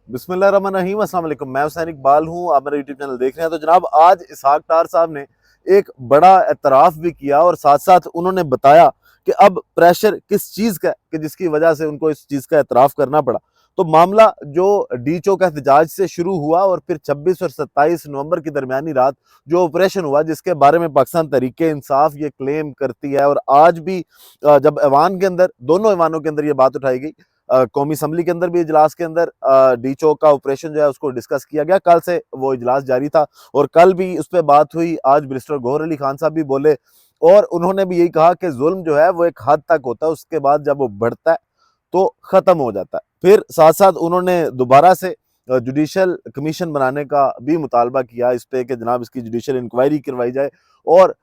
बिस्मिल्लाहिर्रहमानिर्रहीम, अस्सलाम वालेकुम। मैं हुसैन इकबाल हूँ, आप मेरा यूट्यूब चैनल देख रहे हैं। तो जनाब, आज इसहाक डार साहब ने एक बड़ा एतराफ़ भी किया और साथ साथ उन्होंने बताया कि अब प्रेशर किस चीज़ का है कि जिसकी वजह से उनको इस चीज़ का एतराफ़ करना पड़ा। तो मामला जो डी चौक एहतजाज से शुरू हुआ और फिर 26 और 27 नवंबर की दरमियानी रात जो ऑपरेशन हुआ, जिसके बारे में पाकिस्तान तहरीक इंसाफ ये क्लेम करती है और आज भी जब ऐवान के अंदर, दोनों ऐवानों के अंदर ये बात उठाई गई, कौमी असम्बली के अंदर भी इजलास के अंदर डी चौक का ऑपरेशन जो है उसको डिस्कस किया गया। कल से वो इजलास जारी था और कल भी उस पर बात हुई। आज बैरिस्टर गौहर अली खान साहब भी बोले और उन्होंने भी यही कहा कि जुल्म जो है वो एक हद तक होता है, उसके बाद जब वो बढ़ता है तो खत्म हो जाता है। फिर साथ साथ उन्होंने दोबारा से जुडिशल कमीशन बनाने का भी मुतालबा किया इस पे कि जनाब इसकी जुडिशल इंक्वायरी करवाई जाए और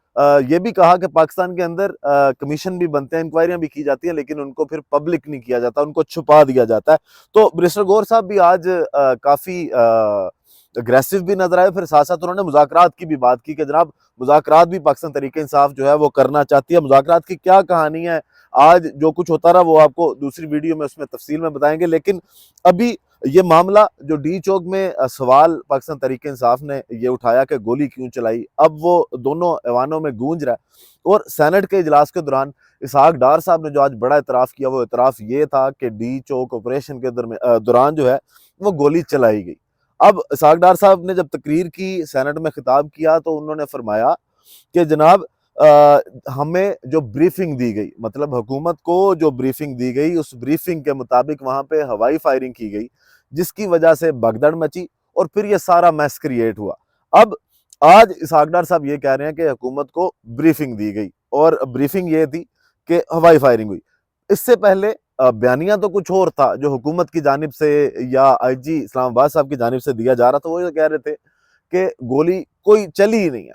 ये भी कहा कि पाकिस्तान के अंदर कमीशन भी बनते हैं, इंक्वायरियां भी की जाती हैं, लेकिन उनको फिर पब्लिक नहीं किया जाता, उनको छुपा दिया जाता है। तो बैरिस्टर गौहर साहब भी आज काफी अग्रेसिव भी नजर आए। फिर साथ साथ उन्होंने मुज़ाकरात की भी बात की कि जनाब मुज़ाकरात भी पाकिस्तान तहरीक इंसाफ जो है वो करना चाहती है। मुज़ाकरात की क्या कहानी है, आज जो कुछ होता रहा वो आपको दूसरी वीडियो में उसमें तफसील में बताएंगे। लेकिन अभी ये मामला जो डी चौक में सवाल पाकिस्तान तहरीक इंसाफ ने ये उठाया कि गोली क्यों चलाई, अब वो दोनों ऐवानों में गूंज रहा है। और सेनेट के इजलास के दौरान इसहाक डार साहब ने जो आज बड़ा इतराफ़ किया, वो इतराफ़ ये था कि डी चौक ऑपरेशन के दौरान जो है वो गोली चलाई गई। अब इसहाक डार साहब ने जब तकरीर की, सेनेट में खिताब किया, तो उन्होंने फरमाया कि जनाब हमें जो ब्रीफिंग दी गई, मतलब हुकूमत को जो ब्रीफिंग दी गई, उस ब्रीफिंग के मुताबिक वहां पे हवाई फायरिंग की गई, जिसकी वजह से भगदड़ मची और फिर ये सारा मैस क्रिएट हुआ। अब आज इसहाक डार साहब ये कह रहे हैं कि हुकूमत को ब्रीफिंग दी गई और ब्रीफिंग ये थी कि हवाई फायरिंग हुई। इससे पहले बयानिया तो कुछ और था जो हुकूमत की जानिब से या आईजी इस्लामाबाद साहब की जानिब से दिया जा रहा था। वो ये कह रहे थे कि गोली कोई चली ही नहीं है,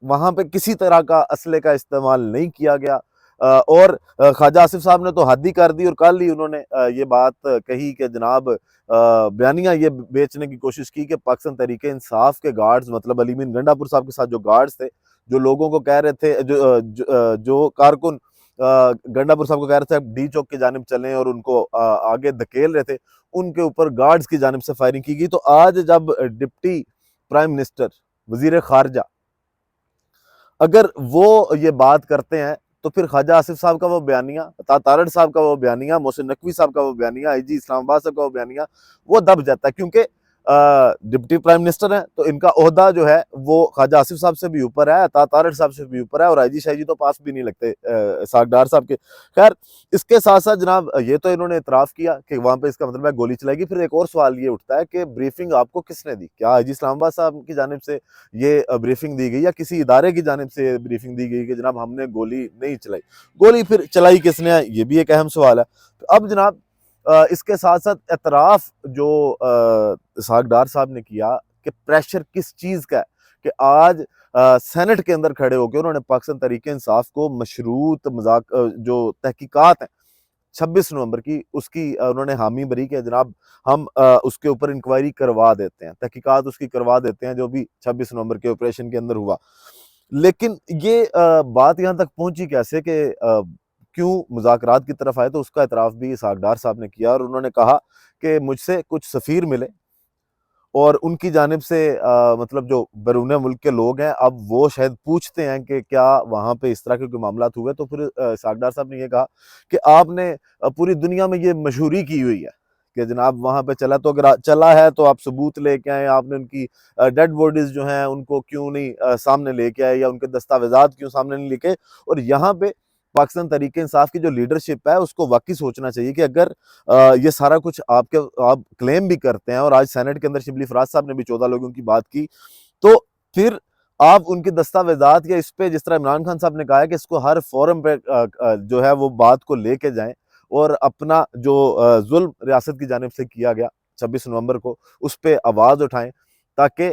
वहां पे किसी तरह का असले का इस्तेमाल नहीं किया गया। और ख्वाजा आसिफ साहब ने तो हद ही कर दी और कल ही उन्होंने ये बात कही कि जनाब बयानिया ये बेचने की कोशिश की कि पाकिस्तान तहरीक इंसाफ के गार्ड्स, मतलब अली मीन गंडापुर साहब के साथ जो गार्ड्स थे, जो लोगों को कह रहे थे, जो कारकुन गंडापुर साहब को कह रहे थे डी चौक की जानिब चलें और उनको आगे धकेल रहे थे, उनके ऊपर गार्ड्स की जानिब से फायरिंग की गई। तो आज जब डिप्टी प्राइम मिनिस्टर, वजीर खारजा, अगर वो ये बात करते हैं, तो फिर ख्वाजा आसिफ साहब का वो बयानिया, तारड़ साहब का वो बयानिया, मोहसिन नकवी साहब का वो बयानिया, आईजी इस्लामाबाद साहब का वो बयानिया, वो दब जाता है। क्योंकि डिप्टी प्राइम मिनिस्टर है तो इनका ओहदा जो है वो ख्वाजा आसिफ साहब से भी ऊपर है, तारड़ साहब से भी ऊपर है और आईजी शाहजी तो पास भी नहीं लगते इसहाक डार साहब के। खैर, इसके साथ साथ जनाब ये तो इन्होंने इतराफ़ किया कि वहां पे इसका मतलब है गोली चलाएगी। फिर एक और सवाल ये उठता है कि ब्रीफिंग आपको किसने दी? क्या आईजी इस्लामाबाद साहब की जानिब से ये ब्रीफिंग दी गई या किसी इदारे की जानिब से ब्रीफिंग दी गई कि जनाब हमने गोली नहीं चलाई? गोली फिर चलाई किसने है, ये भी एक अहम सवाल है। अब जनाब इसके साथ साथ एतराफ़ जो इसहाक डार साहब ने किया कि प्रेशर किस चीज़ का है, कि आज सेनेट के अंदर खड़े होकर उन्होंने पाकिस्तान तहरीक इंसाफ को मशरूत मजाक जो तहकीकात है 26 नवंबर की, उसकी उन्होंने हामी भरी कि जनाब हम उसके ऊपर इंक्वायरी करवा देते हैं, तहकीकात उसकी करवा देते हैं जो भी 26 नवंबर के ऑपरेशन के अंदर हुआ। लेकिन ये बात यहाँ तक पहुंची कैसे कि क्यों मुज़ाकरात की तरफ आए, तो उसका एतराफ़ भी इसहाक डार साहब ने किया और उन्होंने कहा कि मुझसे कुछ सफ़ीर मिले और उनकी जानिब से मतलब जो बैरून मुल्क के लोग हैं, अब वो शायद पूछते हैं कि क्या वहाँ पे इस तरह के कोई मामलात हुए। तो फिर इसहाक डार साहब ने ये कहा कि आपने पूरी दुनिया में ये मशहूरी की हुई है कि जनाब वहाँ पे चला, तो अगर चला है तो आप सबूत लेके आए, आपने उनकी डेड बॉडीज जो हैं उनको क्यों नहीं सामने लेके आए या उनके दस्तावेजात क्यों सामने नहीं लेके। और यहाँ पे पाकिस्तान तहरीक इंसाफ की जो लीडरशिप है उसको वाकई सोचना चाहिए कि अगर ये सारा कुछ आप क्लेम भी करते हैं और आज सेनेट के अंदर शिबली फराज साहब ने भी 14 लोगों की बात की, तो फिर आप उनके दस्तावेजात या इस पे, जिस तरह इमरान खान साहब ने कहा है कि इसको हर फोरम पे जो है वो बात को लेके जाएं और अपना जो जुल्म रियासत की जानिब से किया गया 26 नवंबर को, उस पर आवाज़ उठाएं ताकि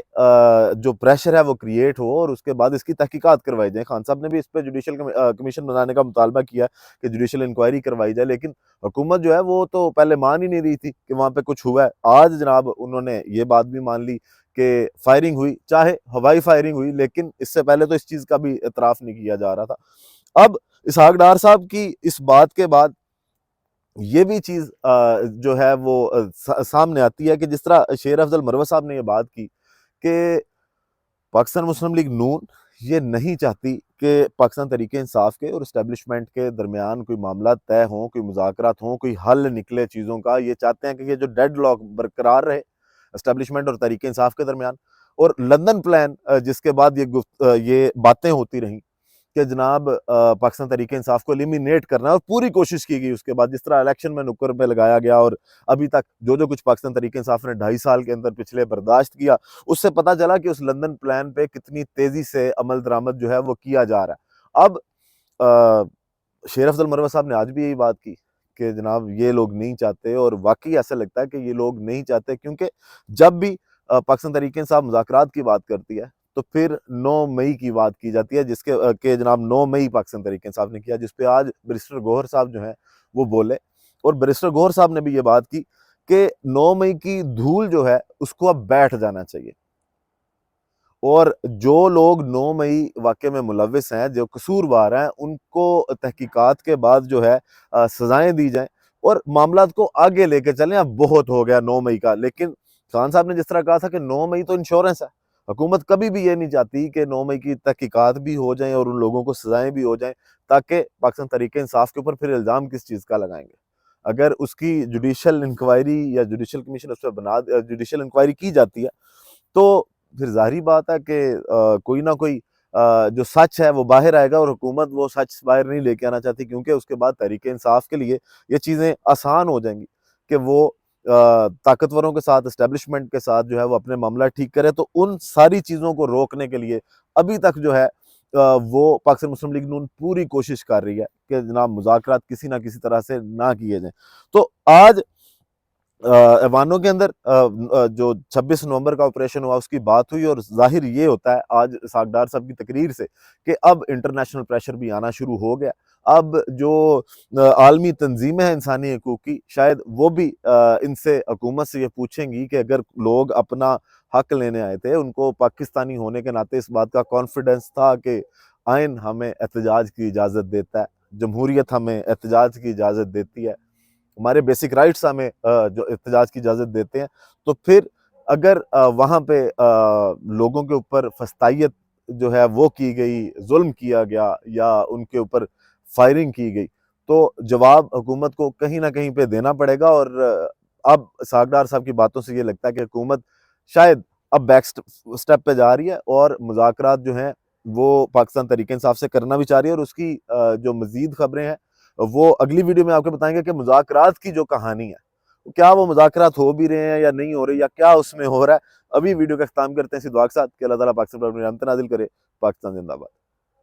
जो प्रेशर है वो क्रिएट हो और उसके बाद इसकी तहकीकात करवाई जाए। खान साहब ने भी इस पर जुडिशल कमीशन बनाने का मुतालबा किया कि जुडिशल इंक्वायरी करवाई जाए, लेकिन हुकूमत जो है वो तो पहले मान ही नहीं रही थी कि वहां पे कुछ हुआ है। आज जनाब उन्होंने ये बात भी मान ली कि फायरिंग हुई, चाहे हवाई फायरिंग हुई, लेकिन इससे पहले तो इस चीज का भी इतराफ नहीं किया जा रहा था। अब इसहाक डार साहब की इस बात के बाद ये भी चीज़ जो है वो सामने आती है कि जिस तरह शेर अफजल मरवा साहब ने ये बात की कि पाकिस्तान मुस्लिम लीग नून ये नहीं चाहती कि पाकिस्तान तरीके इंसाफ के और इस्टेब्लिशमेंट के दरमियान कोई मामला तय हों, कोई मुज़ाकरात हों, कोई हल निकले चीज़ों का। ये चाहते हैं कि ये जो डेडलॉक बरकरार रहे इस्टेब्लिशमेंट और तरीके इंसाफ के दरमियान। और लंदन प्लान जिसके बाद ये बातें होती रहीं कि जनाब पाकिस्तान तरीके इंसाफ को एलिमिनेट करना है, और पूरी कोशिश की गई उसके बाद, जिस तरह इलेक्शन में नुक्कड़ पे लगाया गया, और अभी तक जो जो कुछ पाकिस्तान तरीके इंसाफ ने 2.5 साल के अंदर पिछले बर्दाश्त किया, उससे पता चला कि उस लंदन प्लान पे कितनी तेजी से अमल दरामद जो है वो किया जा रहा है। अब शेर अफजल मरवा साहब ने आज भी यही बात की कि जनाब ये लोग नहीं चाहते, और वाकई ऐसा लगता है कि ये लोग नहीं चाहते, क्योंकि जब भी पाकिस्तान तरीके इंसाफ मुज़ाकरात की बात करती है तो फिर 9 मई की बात की जाती है, जिसके के जनाब 9 मई पाकिस्तान तरीके इंसाफ ने किया, जिसपे आज बैरिस्टर गौहर साहब जो हैं वो बोले। और बैरिस्टर गौहर साहब ने भी ये बात की कि 9 मई की धूल जो है उसको अब बैठ जाना चाहिए, और जो लोग 9 मई वाक़े में मुलव्विस हैं, जो कसूरवार हैं, उनको तहकीकात के बाद जो है सज़ाएँ दी जाएँ और मामलात को आगे लेके चलें। अब बहुत हो गया 9 मई का। लेकिन खान साहब ने जिस तरह कहा था कि 9 मई तो इंश्योरेंस है। हुकूमत कभी भी ये नहीं चाहती कि 9 मई की तहकीकात भी हो जाएँ और उन लोगों को सज़ाएँ भी हो जाएँ, ताकि पाकिस्तान तहरीक इंसाफ के ऊपर फिर इल्ज़ाम किस चीज़ का लगाएँगे। अगर उसकी जुडिशियल इंक्वायरी या जुडिशियल कमीशन उस पे जुडिशियल इंक्वायरी की जाती है, तो फिर ज़ाहिर बात है कि कोई ना कोई जो सच है वो बाहर आएगा, और हुकूमत वो सच बाहर नहीं लेके आना चाहती, क्योंकि उसके बाद तहरीक इंसाफ के लिए ये चीज़ें आसान हो जाएंगी कि वो ताकतवरों के साथ, इस्टेब्लिशमेंट के साथ जो है वो अपने मामला ठीक करे। तो उन सारी चीज़ों को रोकने के लिए अभी तक जो है वो पाकिस्तान मुस्लिम लीग नून पूरी कोशिश कर रही है कि जनाब मुज़ाकरात किसी ना किसी तरह से ना किए जाएँ। तो आज ऐवानों के अंदर जो 26 नवंबर का ऑपरेशन हुआ उसकी बात हुई, और ज़ाहिर ये होता है आज सागदार साहब की तकरीर से कि अब इंटरनेशनल प्रेशर भी आना शुरू हो गया। अब जो आलमी तंजीमें हैं इंसानी हकूक़ की, शायद वो भी इनसे, हुकूमत से ये पूछेंगी कि अगर लोग अपना हक लेने आए थे, उनको पाकिस्तानी होने के नाते इस बात का कॉन्फिडेंस था कि आइन हमें एहतजाज की इजाज़त देता है, जमहूरियत हमें एहतजाज की इजाज़त देती है, हमारे बेसिक राइट्स हमें जो एहतजाज की इजाज़त देते हैं, तो फिर अगर वहाँ पे लोगों के ऊपर फस्तायत जो है वो की गई, जुल्म किया गया या उनके ऊपर फायरिंग की गई, तो जवाब हुकूमत को कहीं ना कहीं पे देना पड़ेगा। और अब सागदार साहब की बातों से ये लगता है कि हुकूमत शायद अब बैक स्टेप पे जा रही है, और मुज़ाकरात जो हैं वो पाकिस्तान तरीके इंसाफ से करना भी चाह रही है। और उसकी जो मज़ीद खबरें हैं वो अगली वीडियो में आपको बताएंगे कि मुज़ाकरात की जो कहानी है, क्या वो मुज़ाकरात हो भी रहे हैं या नहीं हो रहे, या क्या उसमें हो रहा है। अभी वीडियो का इख्तिताम करते हैं इसी दुआ के साथ कि अल्लाह ताला पाकिस्तान पर अपनी रहमत नाज़िल करे। पाकिस्तान जिंदाबाद।